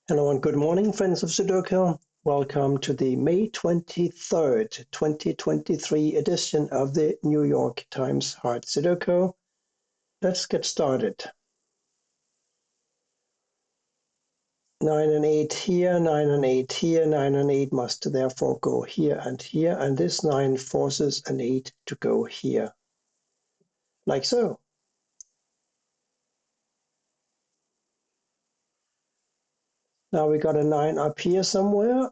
Hello and good morning, friends of Sudoku. Welcome to the May 23rd, 2023 edition of the New York Times Hard Sudoku. Let's get started. 9 and 8 here, 9 and 8 here, 9 and 8 must therefore go here, and this 9 forces an 8 to go here, like so. Now we got a 9 up here somewhere.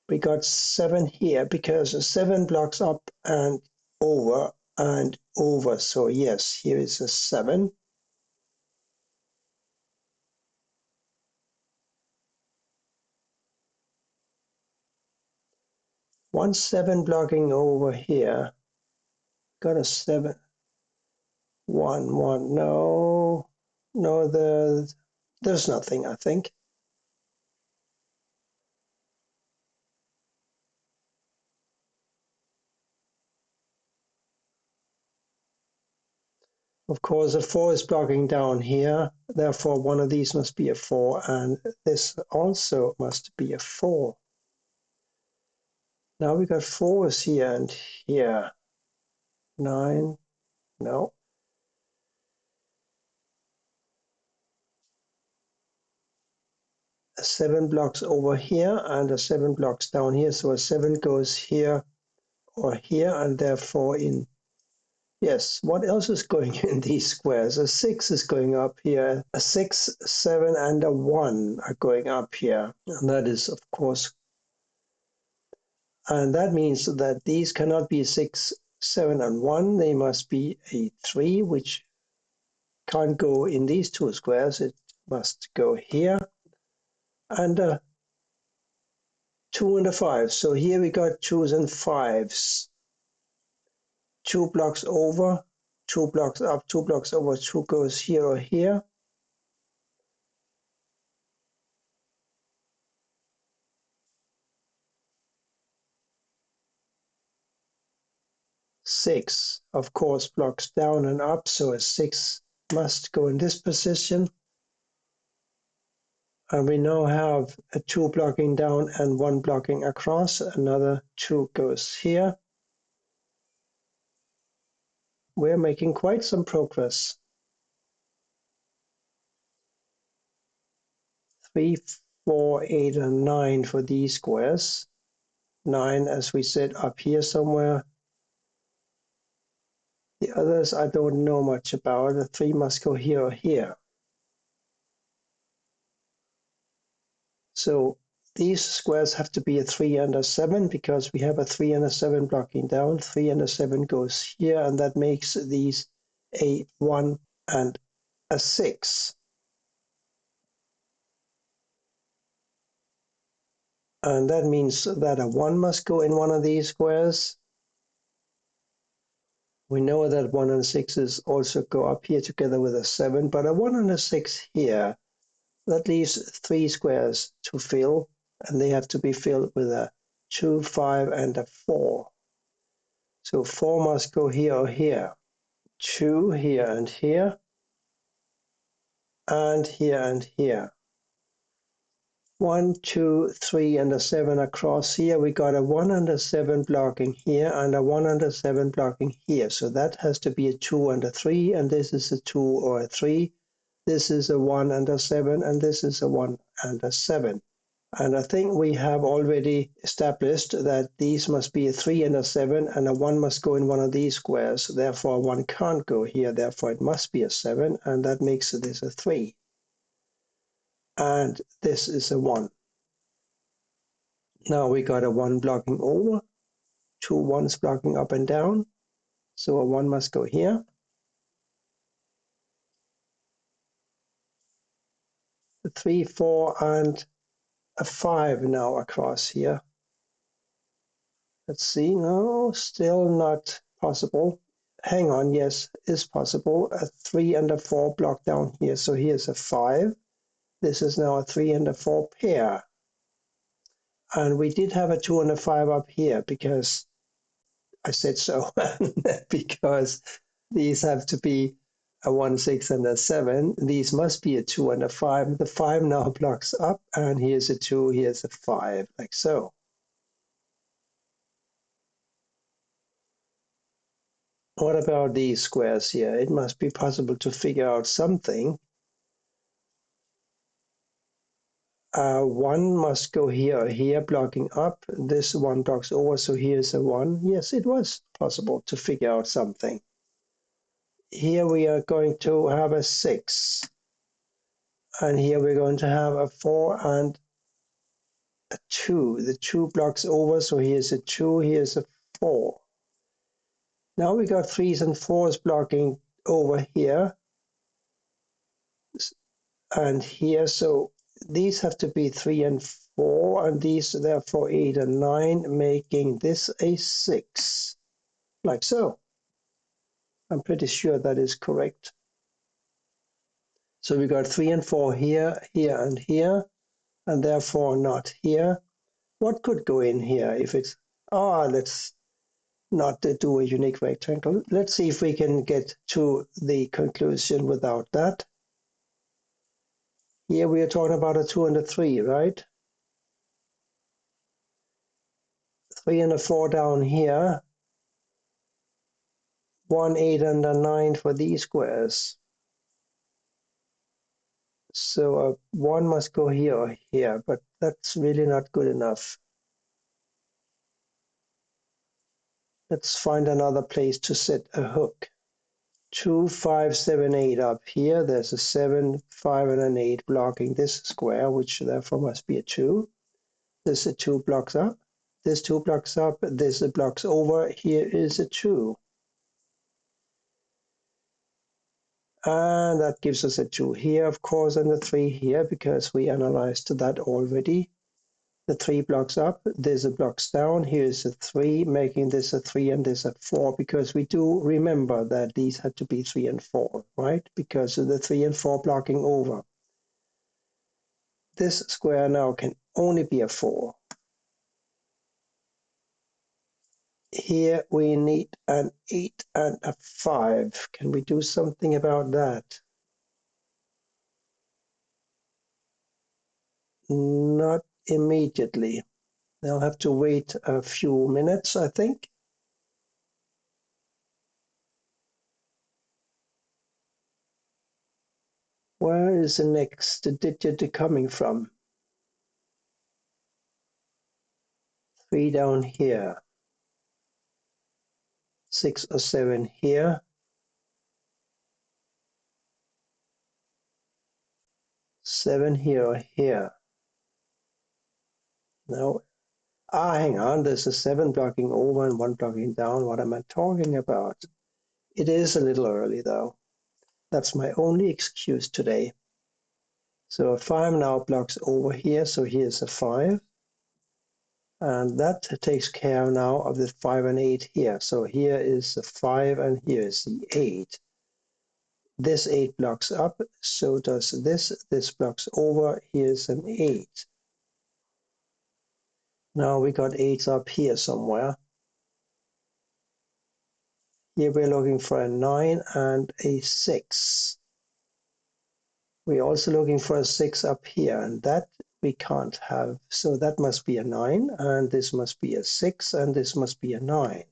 We got 7 here because 7 blocks up and over and over. So yes, here is a 7. One 7 blocking over here. Got a 7. 1, 1. No, there's nothing, I think. Of course, a 4 is blocking down here. Therefore, one of these must be a 4, and this also must be a 4. Now we got 4s here and here. 9, no. A 7 blocks over here and a 7 blocks down here. So a 7 goes here or here, and therefore in, yes, what else is going in these squares? A 6 is going up here. A 6, 7, and a 1 are going up here. And that is, of course, and that means that these cannot be 6, 7, and 1. They must be a 3, which can't go in these two squares. It must go here. And a 2 and a 5. So here we got 2s and 5s. 2 blocks over, 2 blocks up, 2 blocks over, 2 goes here or here. Six, of course, blocks down and up, so a 6 must go in this position. And we now have a 2 blocking down and 1 blocking across. Another 2 goes here. We're making quite some progress. 3, 4, 8, and 9 for these squares. 9, as we said, up here somewhere. The others I don't know much about. The 3 must go here or here. So these squares have to be a 3 and a 7 because we have a 3 and a 7 blocking down. 3 and a 7 goes here, and that makes these a 1 and a 6. And that means that a 1 must go in one of these squares. We know that 1 and 6s also go up here together with a 7, but a 1 and a 6 here, that leaves 3 squares to fill, and they have to be filled with a 2, 5, and a 4. So 4 must go here or here. 2 here and here, and here and here. 1, 2, 3, and a 7 across here. We got a 1 and a 7 blocking here, and a 1 and a 7 blocking here. So that has to be a 2 and a 3, and this is a 2 or a 3. This is a 1 and a 7, and this is a 1 and a 7. And I think we have already established that these must be a 3 and a 7, and a 1 must go in one of these squares. Therefore, 1 can't go here. Therefore, it must be a 7, and that makes this a 3. And this is a 1. Now we got a 1 blocking over, 2 1s blocking up and down. So a 1 must go here. A 3, 4, and a 5 now across here. Let's see, no, still not possible. Hang on, yes, is possible. A 3 and a 4 block down here. So here's a 5. This is now a 3 and a 4 pair. And we did have a 2 and a 5 up here because I said so. Because these have to be a 1, 6, and a 7. These must be a 2 and a 5. The 5 now blocks up, and here's a 2, here's a 5, like so. What about these squares here? It must be possible to figure out something. 1 must go here, blocking up. This 1 blocks over, so here's a 1. Yes, it was possible to figure out something. Here we are going to have a 6. And here we're going to have a 4 and a 2. The 2 blocks over, so here's a 2, here's a 4. Now we got 3s and 4s blocking over here and here, so these have to be 3 and 4, and these therefore 8 and 9, making this a 6, like so. I'm pretty sure that is correct. So we got 3 and 4 here, here, and here, and therefore not here. What could go in here if it's, let's not do a unique rectangle. Let's see if we can get to the conclusion without that. Here we are talking about a 2 and a 3, right? 3 and a 4 down here. 1, 8, and a 9 for these squares. So 1 must go here or here, but that's really not good enough. Let's find another place to set a hook. 2, 5, 7, 8 up here. There's a 7, 5, and an 8 blocking this square, which therefore must be a 2. This 2 blocks up. This 2 blocks up. This blocks over. Here is a 2. And that gives us a 2 here, of course, and a 3 here, because we analyzed that already. The 3 blocks up, there's a blocks down, here's a 3, making this a 3 and this a 4, because we do remember that these had to be 3 and 4, right? Because of the 3 and 4 blocking over. This square now can only be a 4. Here we need an 8 and a 5. Can we do something about that? Not immediately. They'll have to wait a few minutes, I think. Where is the next digit coming from? 3 down here. 6 or 7 here. 7 here or here. No. Hang on, there's a 7 blocking over and 1 blocking down. What am I talking about? It is a little early though. That's my only excuse today. So a 5 now blocks over here, so here's a 5. And that takes care now of the 5 and 8 here. So here is the 5 and here is the 8. This 8 blocks up, so does this. This blocks over, here's an 8. Now we got 8s up here somewhere. Here we're looking for a 9 and a 6. We're also looking for a 6 up here, and that we can't have. So that must be a 9, and this must be a 6, and this must be a 9.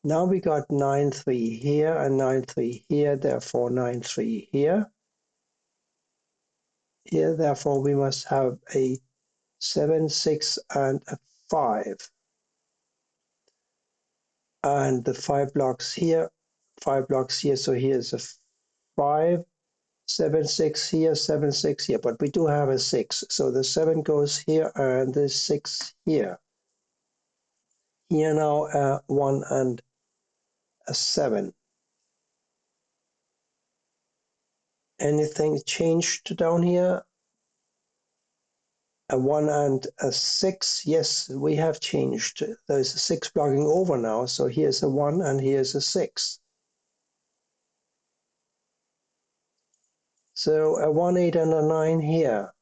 Now we got 9, 3 here and 9, 3 here, therefore 9, 3 here. Here, therefore, we must have a 7, 6, and a 5. And the 5 blocks here, 5 blocks here, so here's a 5, 7, 6 here, 7, 6 here, but we do have a 6, so the 7 goes here and the 6 here. Here now a 1 and a 7. Anything changed down here? A 1 and a 6, yes, we have changed. There's a 6 blocking over now, so here's a 1 and here's a 6. So a 1, 8, and a 9 here.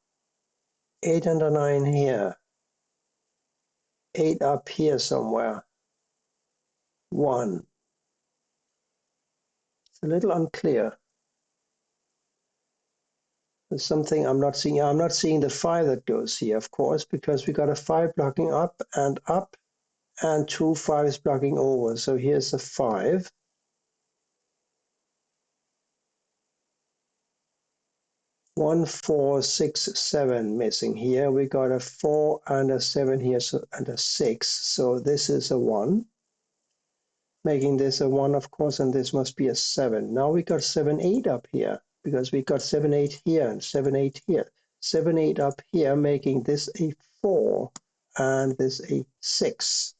8 and a 9 here. 8 up here somewhere. 1. It's a little unclear. There's something I'm not seeing. I'm not seeing the 5 that goes here, of course, because we got a 5 blocking up, and 2 5s blocking over. So here's a 5. 1 4 6 7 missing here. We got a 4 and a 7 here, so, and a 6. So this is a 1, making this a 1, of course, and this must be a 7. Now we got 7 8 up here, because we got 7 8 here and 7 8 here. 7 8 up here, making this a 4 and this a 6.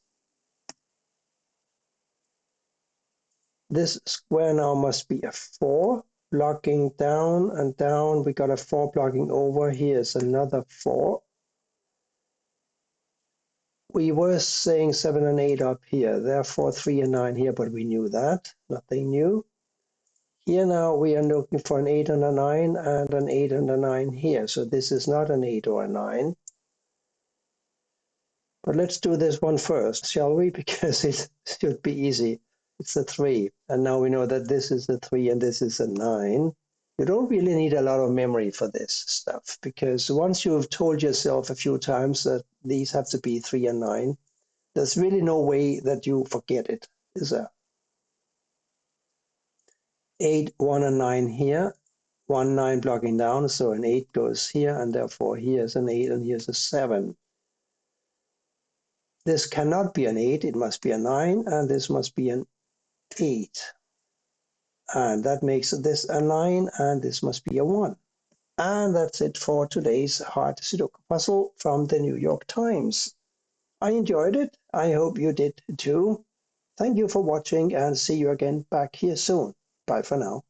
This square now must be a 4, blocking down and down. We got a 4 blocking over. Here's another 4. We were saying 7 and 8 up here, therefore 3 and 9 here, but we knew that, nothing new. Here now we are looking for an 8 and a 9 and an 8 and a 9 here, so this is not an 8 or a 9. But let's do this one first, shall we? Because it should be easy. It's a 3, and now we know that this is a 3 and this is a 9. You don't really need a lot of memory for this stuff, because once you've told yourself a few times that these have to be 3 and 9, there's really no way that you forget it, is there? 8, 1, and 9 here. 1, 9 blocking down, so an 8 goes here, and therefore here's an 8 and here's a 7. This cannot be an 8, it must be a 9, and this must be an 8. And that makes this a 9, and this must be a 1. And that's it for today's hard Sudoku puzzle from the New York Times. I enjoyed it. I hope you did too. Thank you for watching, and see you again back here soon. Bye for now.